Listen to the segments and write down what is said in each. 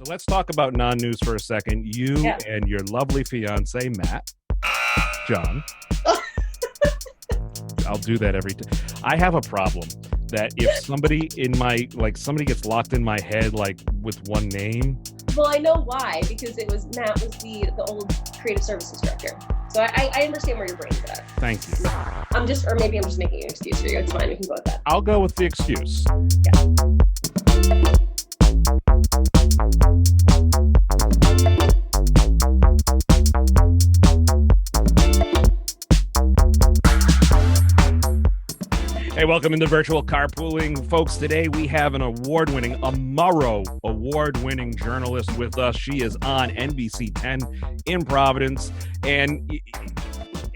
So let's talk about non-news for a second. You and your lovely fiance, Matt, John. I'll do that every time. I have a problem that if somebody in my, somebody gets locked in my head, with one name. Well, I know why, because Matt was the old creative services director. So I understand where your brain's at. Thank you. Maybe I'm just making an excuse for you. It's fine. We can go with that. I'll go with the excuse. Yeah. Hey, welcome into Virtual Carpooling. Folks, today we have an award-winning journalist with us. She is on NBC 10 in Providence. And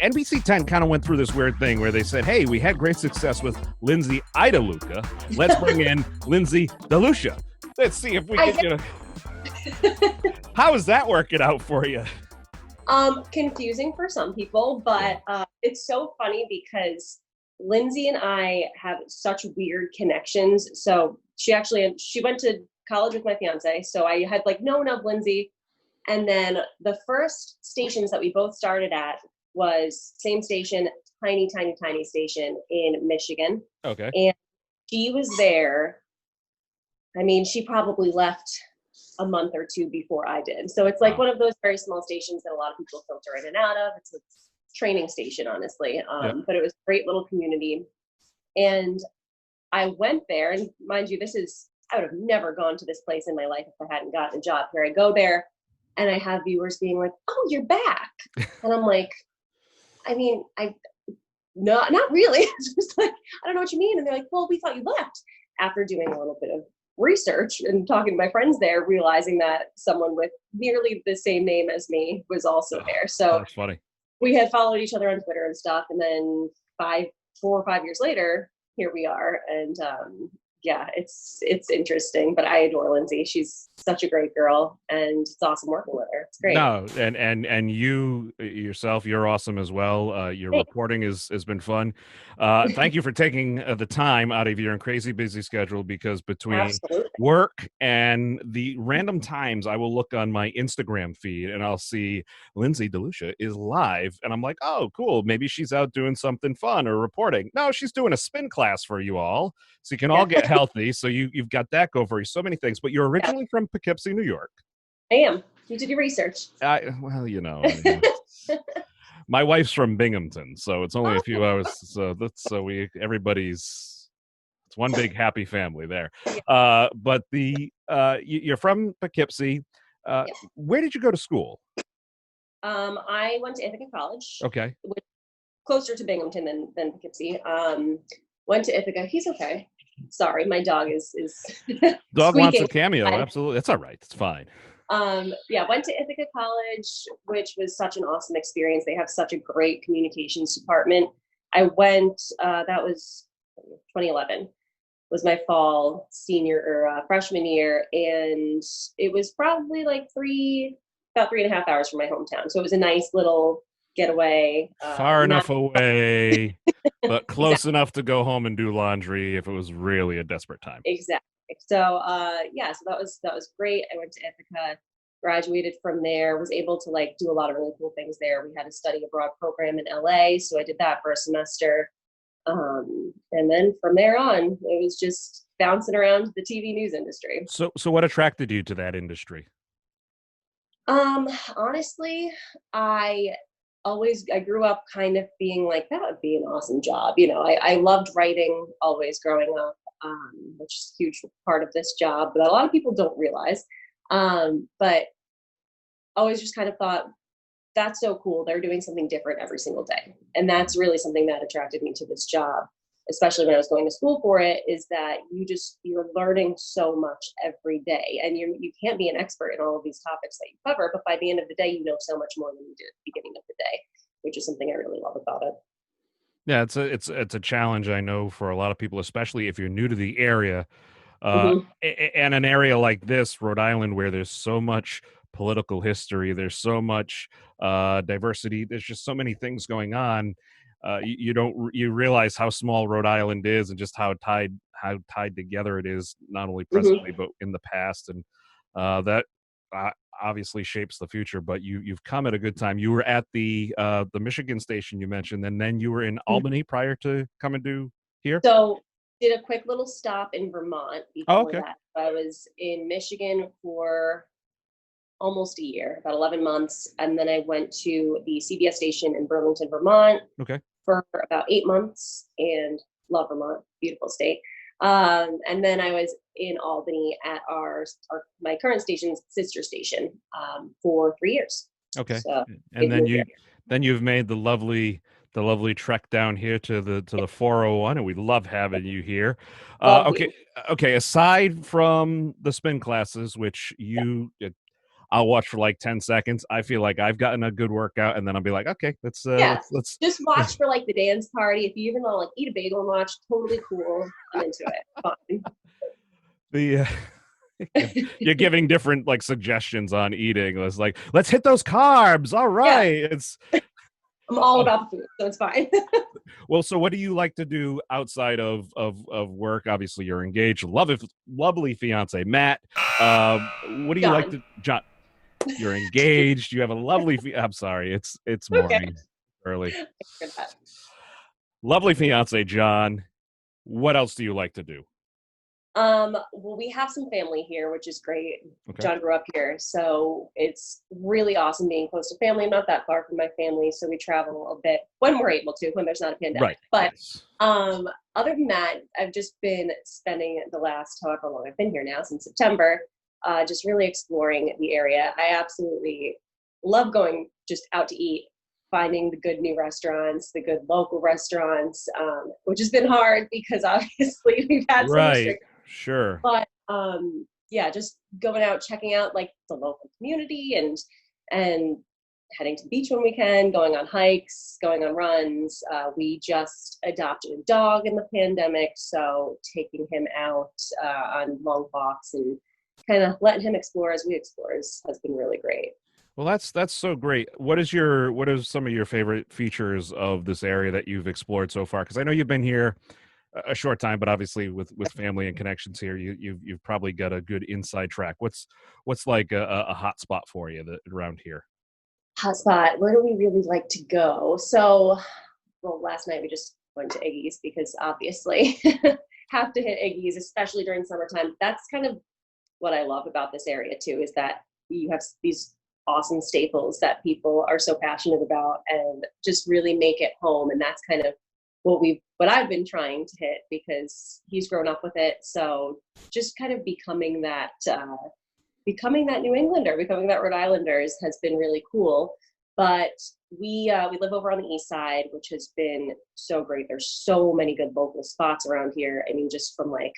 NBC 10 kind of went through this weird thing where they said, hey, we had great success with Lynzi DeLuccia. Let's bring in Lynzi DeLuccia. Let's see if we can, How is that working out for you? Confusing for some people, but it's so funny because Lynzi and I have such weird connections. So she went to college with my fiance. So I had known of Lynzi. And then the first stations that we both started at was same station, tiny station in Michigan. Okay. And she was there. I mean, she probably left a month or two before I did. So it's one of those very small stations that a lot of people filter in and out of. It's a training station, honestly. But it was a great little community. And I went there, and mind you, I would have never gone to this place in my life if I hadn't gotten a job. Here I go there, and I have viewers being like, oh, you're back. And I'm like, I mean, not really. It's just I don't know what you mean. And they're like, well, we thought you left. After doing a little bit of research and talking to my friends there, realizing that someone with nearly the same name as me was also there. So that's funny. We had followed each other on Twitter and stuff. And then 4 or 5 years later, here we are. And it's interesting, but I adore Lynzi. She's such a great girl, and it's awesome working with her. It's great. No, and you yourself, you're awesome as well. Your reporting has been fun. Thank you for taking the time out of your crazy busy schedule, because between work and the random times I will look on my Instagram feed and I'll see Lynzi DeLuccia is live, and I'm like, oh, cool. Maybe she's out doing something fun or reporting. No, she's doing a spin class for you all, so you can all get healthy. So you've got that go for you. So many things. But you're originally from Poughkeepsie, New York. I am. You did your research. My wife's from Binghamton, so it's only a few hours. So it's one big happy family there. But you're from Poughkeepsie. Where did you go to school? I went to Ithaca College. Okay. Closer to Binghamton than Poughkeepsie. Went to Ithaca. He's okay. Sorry, my dog is dog wants a cameo. Absolutely. That's all right. It's fine. Went to Ithaca College, which was such an awesome experience. They have such a great communications department. I went, that was 2011, was my fall senior or freshman year. And it was probably about 3.5 hours from my hometown. So it was a nice little getaway. Far enough away, but close enough to go home and do laundry if it was really a desperate time. Exactly. So so that was great. I went to Ithaca, graduated from there, was able to do a lot of really cool things there. We had a study abroad program in LA, so I did that for a semester. And then from there on, it was just bouncing around the TV news industry. So what attracted you to that industry? Honestly, I grew up kind of being like, that would be an awesome job. I loved writing always growing up, which is a huge part of this job, but a lot of people don't realize. But always just kind of thought, that's so cool. They're doing something different every single day. And that's really something that attracted me to this job, especially when I was going to school for it, is that you're learning so much every day, and you can't be an expert in all of these topics that you cover, but by the end of the day, you know so much more than you did at the beginning of the day, which is something I really love about it. Yeah, it's a challenge, I know, for a lot of people, especially if you're new to the area, and an area like this, Rhode Island, where there's so much political history, there's so much diversity, there's just so many things going on. You realize how small Rhode Island is, and just how tied together it is, not only presently but in the past. And That obviously shapes the future, but you've come at a good time. You were at the Michigan station you mentioned, and then you were in Albany prior to coming to here. So did a quick little stop in Vermont Oh, before okay. that. I was in Michigan for almost a year, about 11 months. And then I went to the CBS station in Burlington, Vermont Okay. for about 8 months, and love Vermont, beautiful state. And then I was in Albany at my current station's sister station for 3 years. Okay. So And then you've made the lovely trek down here to the 401, and we love having you here. Okay. Aside from the spin classes, which I'll watch for like 10 seconds. I feel like I've gotten a good workout, and then I'll be like, okay, let's just watch for like the dance party. If you even want to like eat a bagel and watch, totally cool. I'm into it. Fine. You're giving different like suggestions on eating. It's like, let's hit those carbs. All right. Yeah. I'm all about the food, so it's fine. Well, so what do you like to do outside of work? Obviously, you're engaged. Lovely fiance, Matt. What do you like to, John? You're engaged. You have a lovely. I'm sorry. It's morning early. Lovely fiance, John. What else do you like to do? Well, we have some family here, which is great. Okay. John grew up here, so it's really awesome being close to family. I'm not that far from my family, so we travel a bit when we're able to, when there's not a pandemic. Right. But other than that, I've just been spending the last however long I've been here now, since September, just really exploring the area. I absolutely love going just out to eat, finding the good new restaurants, the good local restaurants, which has been hard because obviously we've had some restrictions. Sure. But yeah, just going out, checking out like the local community and heading to the beach when we can, going on hikes, going on runs. We just adopted a dog in the pandemic, so taking him out on long walks and kind of letting him explore as we explore has been really great. Well, that's so great. What is some of your favorite features of this area that you've explored so far? Because I know you've been here a short time, but obviously with family and connections here, you've probably got a good inside track. What's like a hot spot for you around here? Hot spot. Where do we really like to go? So, well, last night we just went to Iggy's because obviously have to hit Iggy's, especially during summertime. That's kind of what I love about this area too, is that you have these awesome staples that people are so passionate about and just really make it home. And that's kind of what I've been trying to hit because he's grown up with it. So just kind of becoming that New Englander, becoming that Rhode Islanders has been really cool. But we live over on the east side, which has been so great. There's so many good local spots around here. I mean, just from like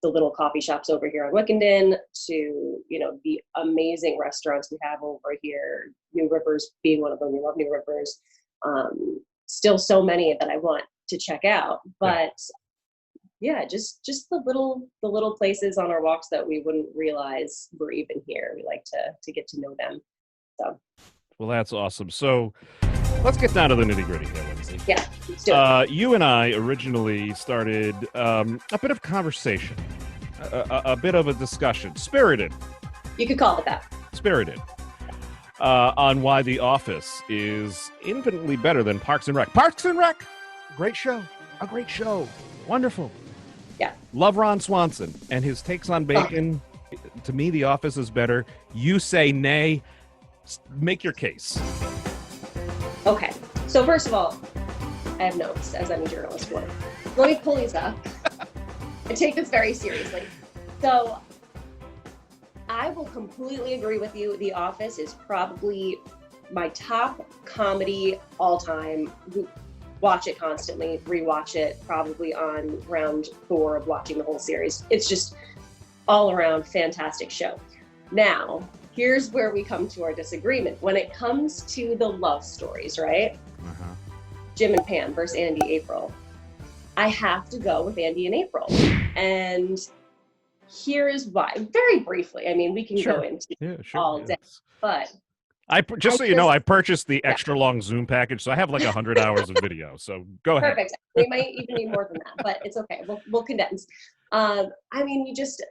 the little coffee shops over here on Wickenden to, the amazing restaurants we have over here, New Rivers being one of them. We love New Rivers. Still so many that I want to check out, but yeah, just the little places on our walks that we wouldn't realize were even here. We like to get to know them. So, well, that's awesome. So let's get down to the nitty gritty here, Lynzi. Yeah, let's do it. You and I originally started a bit of conversation, a bit of a discussion, spirited. You could call it that. Spirited. On why The Office is infinitely better than Parks and Rec. Parks and Rec, great show, a great show, wonderful. Yeah. Love Ron Swanson and his takes on bacon. Oh. To me, The Office is better. You say nay. Make your case. Okay. So first of all, I have notes, as any journalist would. Let me pull these up. I take this very seriously. So I will completely agree with you. The Office is probably my top comedy all time. Watch it constantly, rewatch it, probably on round 4 of watching the whole series. It's just all around fantastic show. Now, here's where we come to our disagreement. When it comes to the love stories, right? Uh-huh. Jim and Pam versus Andy, April. I have to go with Andy and April. And here is why. Very briefly. I mean, we can go into all day, but I purchased the extra long Zoom package, so I have like 100 hours of video. So go ahead. Perfect. We might even need more than that, but it's okay. We'll condense. I mean, you just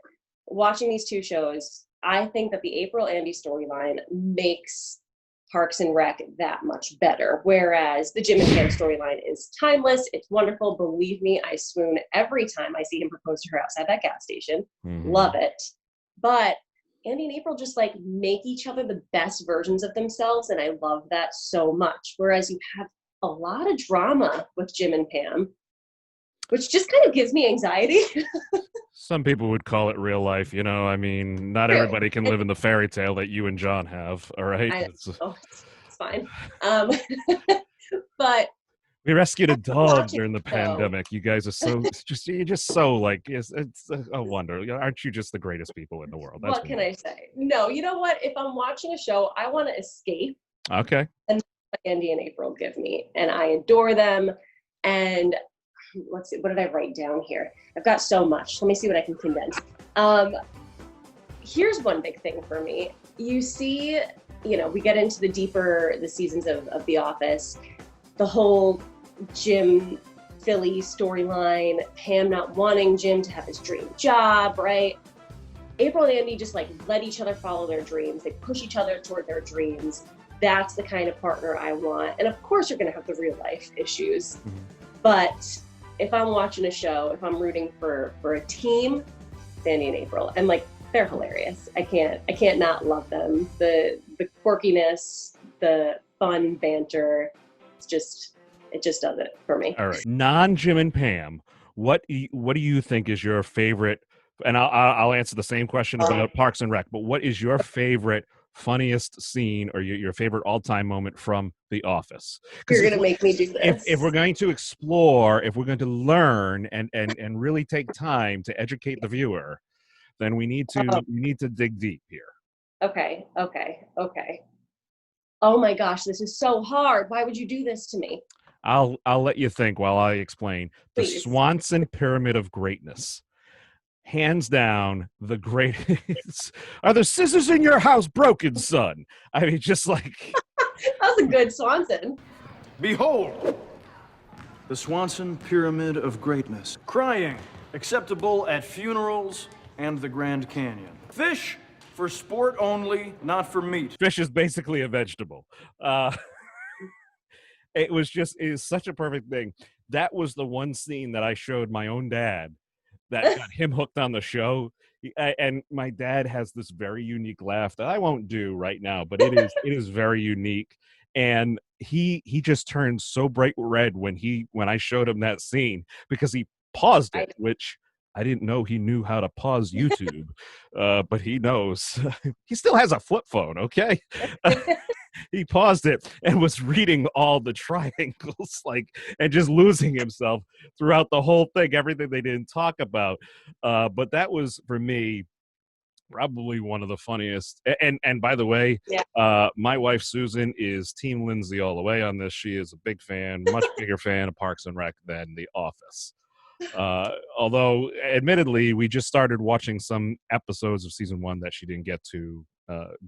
watching these two shows. I think that the April Andy storyline makes Parks and Rec that much better. Whereas the Jim and Pam storyline is timeless. It's wonderful. Believe me, I swoon every time I see him propose to her outside that gas station. Mhm. Love it. But Andy and April just like make each other the best versions of themselves. And I love that so much. Whereas you have a lot of drama with Jim and Pam, which just kind of gives me anxiety. Some people would call it real life, you know. I mean, not True. everybody can live in the fairy tale that you and John have. All right. It's fine. But we rescued a dog watching during the the show. pandemic. You guys are so you're just so like it's a wonder. Aren't you just the greatest people in the world? That's what can I say? No, you know what? If I'm watching a show, I want to escape. Okay. And Andy and April give me, and I adore them. And let's see, what did I write down here? I've got so much. Let me see what I can condense. Here's one big thing for me. You see, you know, we get into the seasons of The Office, the whole Jim Philly storyline, Pam not wanting Jim to have his dream job, right? April and Andy just like let each other follow their dreams. They push each other toward their dreams. That's the kind of partner I want. And of course you're going to have the real life issues. Mm-hmm. But if I'm watching a show, if I'm rooting for a team, it's Andy and April. And like, they're hilarious. I can't not love them. The quirkiness, the fun banter, it just does it for me. All right. Non-Jim and Pam, what do you think is your favorite? And I'll answer the same question about Parks and Rec, but what is your favorite funniest scene or your favorite all-time moment from The Office? You're going to make me do this. If we're going to explore, if we're going to learn and really take time to educate the viewer, then we need to dig deep here. Okay. Oh my gosh, this is so hard. Why would you do this to me? I'll let you think while I explain. Please. The Swanson Pyramid of Greatness. Hands down, the greatest. Are the scissors in your house broken, son? I mean, just like... That was a good Swanson. Behold, the Swanson Pyramid of Greatness. Crying, acceptable at funerals and the Grand Canyon. Fish, for sport only, not for meat. Fish is basically a vegetable. It is such a perfect thing. That was the one scene that I showed my own dad that got him hooked on the show. And my dad has this very unique laugh that I won't do right now, but it is very unique. And he just turned so bright red when I showed him that scene because he paused it, which I didn't know he knew how to pause YouTube, but he knows. He still has a flip phone, okay? He paused it and was reading all the triangles, and just losing himself throughout the whole thing, everything they didn't talk about. But that was, for me, probably one of the funniest. And by the way, my wife, Susan, is Team Lynzi all the way on this. She is a big fan, much bigger fan of Parks and Rec than The Office. Although, admittedly, we just started watching some episodes of season 1 that she didn't get to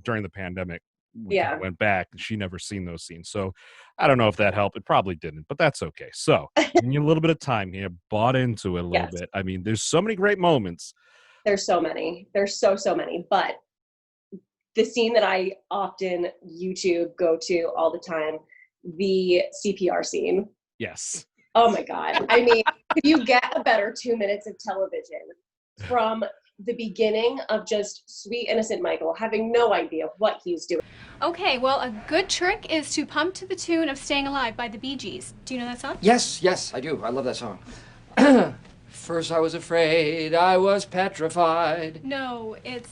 during the pandemic. We kind of went back and she never seen those scenes. So I don't know if that helped. It probably didn't, but that's okay. So you need a little bit of time here, bought into it a little bit. I mean, there's so many great moments. There's so many. There's so many. But the scene that I often go to all the time, the CPR scene. Yes. Oh my God. I mean, could you get a better 2 minutes of television from the beginning of just sweet, innocent Michael having no idea what he's doing? Okay, well, a good trick is to pump to the tune of Staying Alive by the Bee Gees. Do you know that song? Yes, I do. I love that song. First I was afraid, I was petrified. No, it's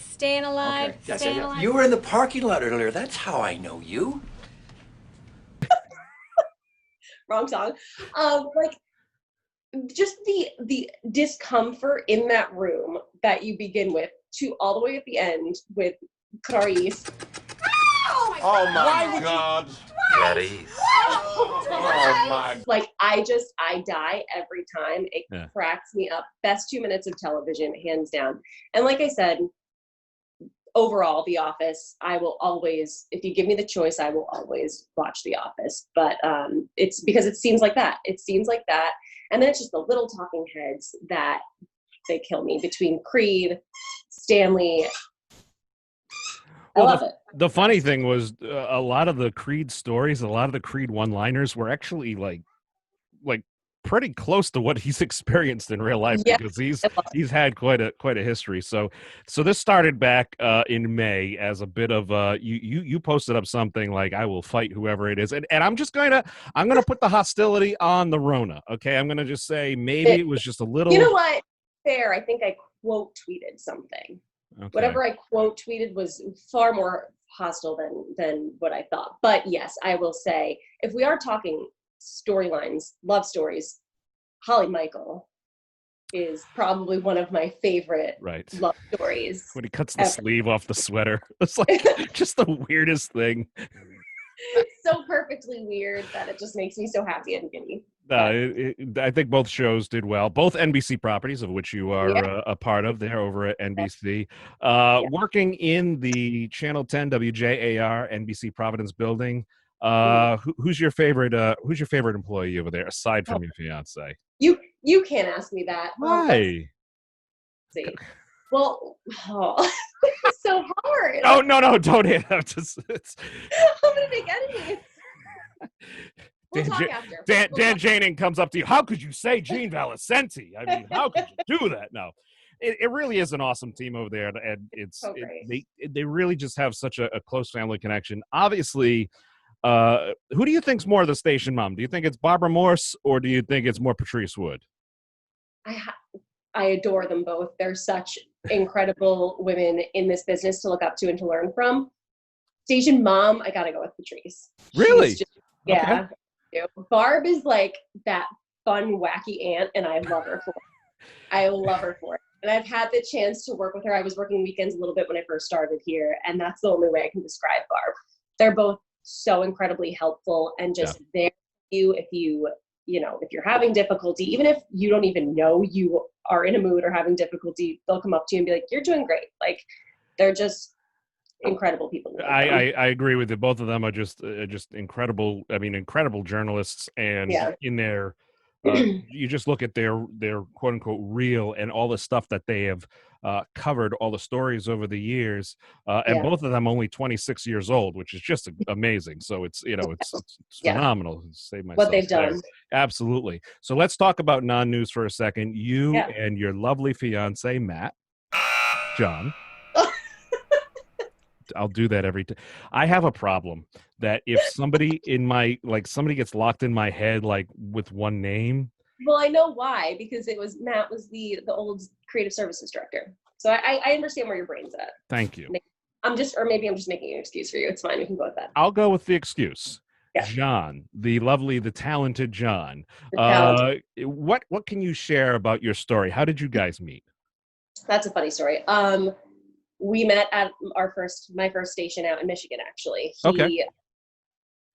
staying alive, okay. Yes, staying alive. You were in the parking lot earlier. That's how I know you. Wrong song. Just the discomfort in that room that you begin with to all the way at the end with Clarice. Oh my God. Clarice. Oh my. Like, I die every time. It cracks me up. Best 2 minutes of television, hands down. And like I said, overall, The Office, I will always, if you give me the choice, I will always watch The Office. But it's because it seems like that. It seems like that. And then it's just the little talking heads that they kill me between Creed, Stanley. I Well, love it. the funny thing was a lot of the Creed stories, a lot of the Creed one-liners were actually like pretty close to what he's experienced in real life, Yeah, because he's had quite a history. So this started back in May as a bit of you posted up something like, I will fight whoever it is, and I'm gonna put the hostility on the Rona. Okay, I'm gonna just say maybe it was just a little. You know what? Fair. I think I quote tweeted something. Okay. Whatever I quote tweeted was far more hostile than what I thought. But yes, I will say, if we are talking storylines, love stories, Holly Michael is probably one of my favorite love stories. When he cuts the sleeve off the sweater, it's like just the weirdest thing. So perfectly weird that it just makes me so happy and giddy. I think both shows did well. Both NBC properties, of which you are a part of. They're over at NBC. Working in the Channel 10 WJAR NBC Providence building. Who's your favorite employee over there aside from your fiance? You can't ask me that. Why? See. Well, it's so hard. Oh no, don't hit. I'm gonna make enemies. We'll talk after. Dan Janing comes up to you. How could you say Gene Valicenti? I mean, how could you do that? No, it really is an awesome team over there, and they really just have such a close family connection. Obviously, who do you think's more the station mom? Do you think it's Barbara Morse, or do you think it's more Patrice Wood? I adore them both. They're such incredible women in this business to look up to and to learn from. Station mom, I gotta go with Patrice. Really? Yeah. Okay. Barb is like that fun, wacky aunt, and I love her for it. I love her for it. And I've had the chance to work with her. I was working weekends a little bit when I first started here, and that's the only way I can describe Barb. They're both so incredibly helpful and just there for you if if you're having difficulty, even if you don't even know you are in a mood or having difficulty, they'll come up to you and be like, you're doing great. Like, they're just incredible people. I agree with you. Both of them are just incredible. I mean, incredible journalists, and in their you just look at their quote unquote real and all the stuff that they have covered, all the stories over the years, and both of them only 26 years old, which is just amazing. So it's phenomenal. Save myself what they've done. Absolutely. So let's talk about non-news for a second. You and your lovely fiance Matt, John. I'll do that every time. I have a problem that if somebody somebody gets locked in my head like with one name. Well, I know why, because Matt was the old creative services director. So I understand where your brain's at. Thank you. Maybe I'm just making an excuse for you. It's fine. We can go with that. I'll go with the excuse. Yeah. John, the talented John. What can you share about your story? How did you guys meet? That's a funny story. We met at my first station out in Michigan, actually.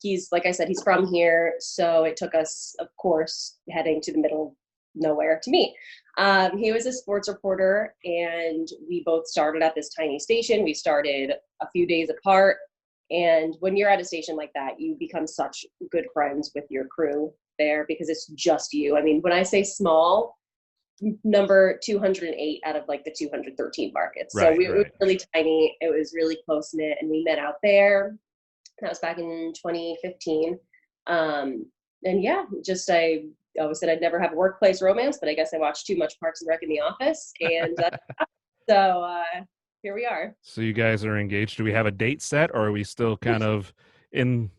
He's, like I said, he's from here. So it took us, of course, heading to the middle of nowhere to meet. He was a sports reporter, and we both started at this tiny station. We started a few days apart. And when you're at a station like that, you become such good friends with your crew there because it's just you. I mean, when I say small, number 208 out of like the 213 markets. So we were really tiny. It was really close knit, and we met out there. That was back in 2015. And I always said I'd never have a workplace romance, but I guess I watched too much Parks and Rec in the office. And so here we are. So you guys are engaged. Do we have a date set, or are we still kind of in?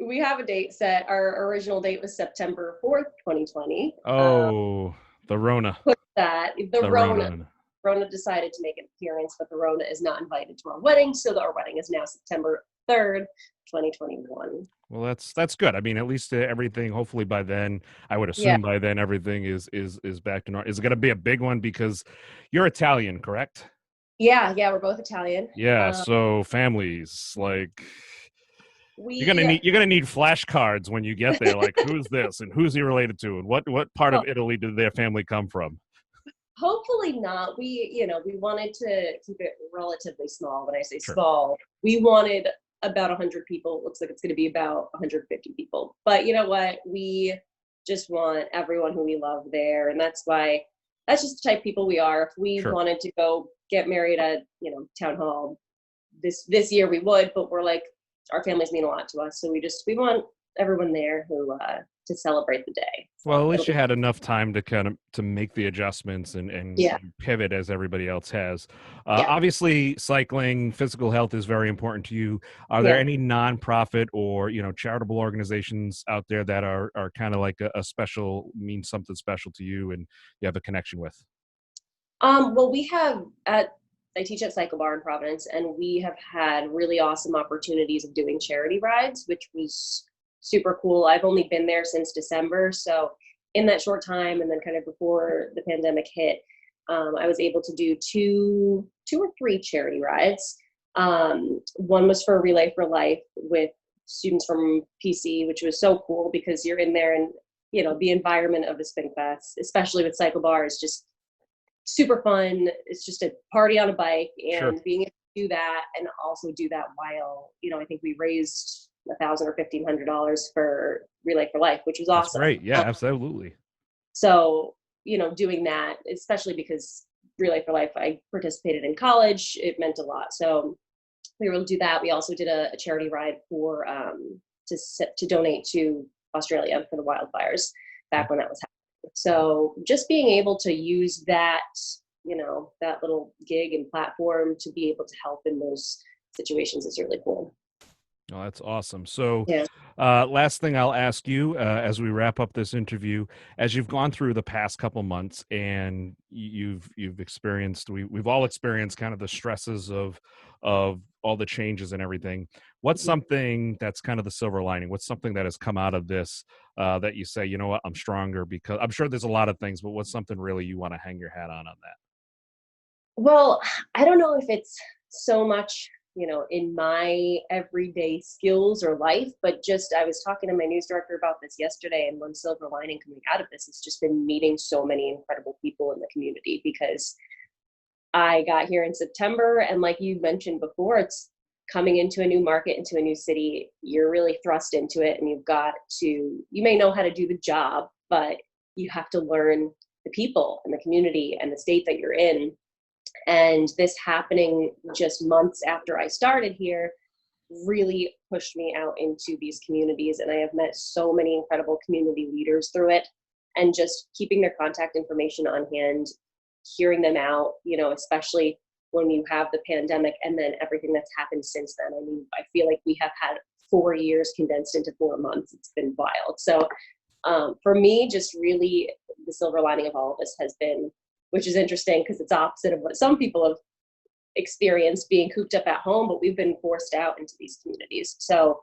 We have a date set. Our original date was September 4th, 2020. Oh. The Rona. Rona decided to make an appearance, but the Rona is not invited to our wedding, so our wedding is now September 3rd, 2021. Well, that's good. I mean, at least everything. Hopefully by then, I would assume by then everything is back to normal. Is it going to be a big one because you're Italian, correct? Yeah, we're both Italian. Yeah, so families like. You're gonna need flashcards when you get there. Like, who's this and who's he related to, and what part of Italy did their family come from? Hopefully not. We wanted to keep it relatively small. When I say small, we wanted about 100 people. It looks like it's going to be about 150 people. But you know what? We just want everyone who we love there, and that's why that's just the type of people we are. If we Sure. wanted to go get married at, town hall this year, we would, but we're like, our families mean a lot to us. So we want everyone there who, to celebrate the day. So Well, at least you had enough time to to make the adjustments and Yeah. pivot as everybody else has. Yeah. Obviously, cycling, physical health is very important to you. Are there Yeah. any nonprofit or charitable organizations out there that are kind of like a special, means something special to you and you have a connection with? Well, I teach at Cycle Bar in Providence, and we have had really awesome opportunities of doing charity rides, which was super cool. I've only been there since December. So in that short time, and then kind of before the pandemic hit, I was able to do two or three charity rides. One was for Relay for Life with students from PC, which was so cool because you're in there and, the environment of the Spin Fest, especially with Cycle Bar, is just super fun. It's just a party on a bike, and Sure. being able to do that and also do that while, I think we raised $1,000 or $1,500 for Relay for Life, which was That's awesome. great. Yeah, absolutely. So, doing that, especially because Relay for Life, I participated in college, it meant a lot. So we were able to do that. We also did a charity ride for to donate to Australia for the wildfires back when that was happening. So just being able to use that, that little gig and platform to be able to help in those situations is really cool. Oh, that's awesome. So, Yeah. last thing I'll ask you as we wrap up this interview, as you've gone through the past couple months and you've experienced, we've all experienced kind of the stresses of all the changes and everything. What's something that's kind of the silver lining? What's something that has come out of this that you say, you know what, I'm stronger? Because I'm sure there's a lot of things, but what's something really you want to hang your hat on that? Well, I don't know if it's so much, in my everyday skills or life, but just I was talking to my news director about this yesterday, and one silver lining coming out of this has just been meeting so many incredible people in the community, because I got here in September, and like you mentioned before, it's coming into a new market, into a new city. You're really thrust into it, and you may know how to do the job, but you have to learn the people and the community and the state that you're in. And this happening just months after I started here really pushed me out into these communities. And I have met so many incredible community leaders through it, and just keeping their contact information on hand, hearing them out, especially when you have the pandemic and then everything that's happened since then. I mean, I feel like we have had 4 years condensed into 4 months. It's been wild. So for me, just really the silver lining of all of this has been, which is interesting because it's opposite of what some people have experienced, being cooped up at home, but we've been forced out into these communities. So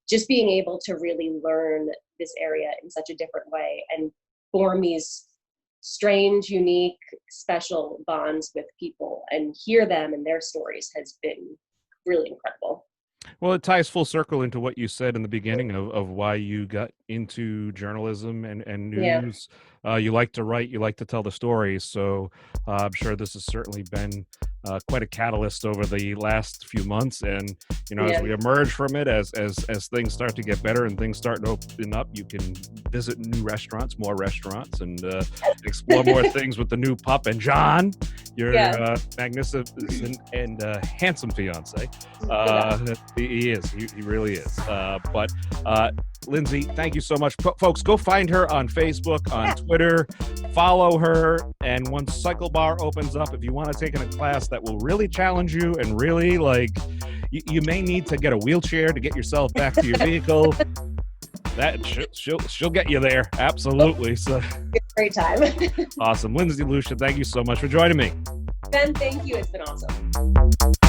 just being able to really learn this area in such a different way and form these strange, unique, special bonds with people and hear them and their stories has been really incredible. Well, it ties full circle into what you said in the beginning of why you got into journalism and news. Yeah. You like to write, you like to tell the stories. So I'm sure this has certainly been quite a catalyst over the last few months. And, as we emerge from it, as things start to get better and things start to open up, you can visit more restaurants, and explore more things with the new pup and John, your magnificent and handsome fiance. He is. He really is. But Lynzi, thank you so much. Folks, go find her on Facebook, on Twitter, follow her. And once Cycle Bar opens up, if you want to take in a class that will really challenge you and really you may need to get a wheelchair to get yourself back to your vehicle. That she'll get you there. Absolutely. So Great time. Awesome. Lynzi DeLuccia, thank you so much for joining me. Ben, thank you. It's been awesome.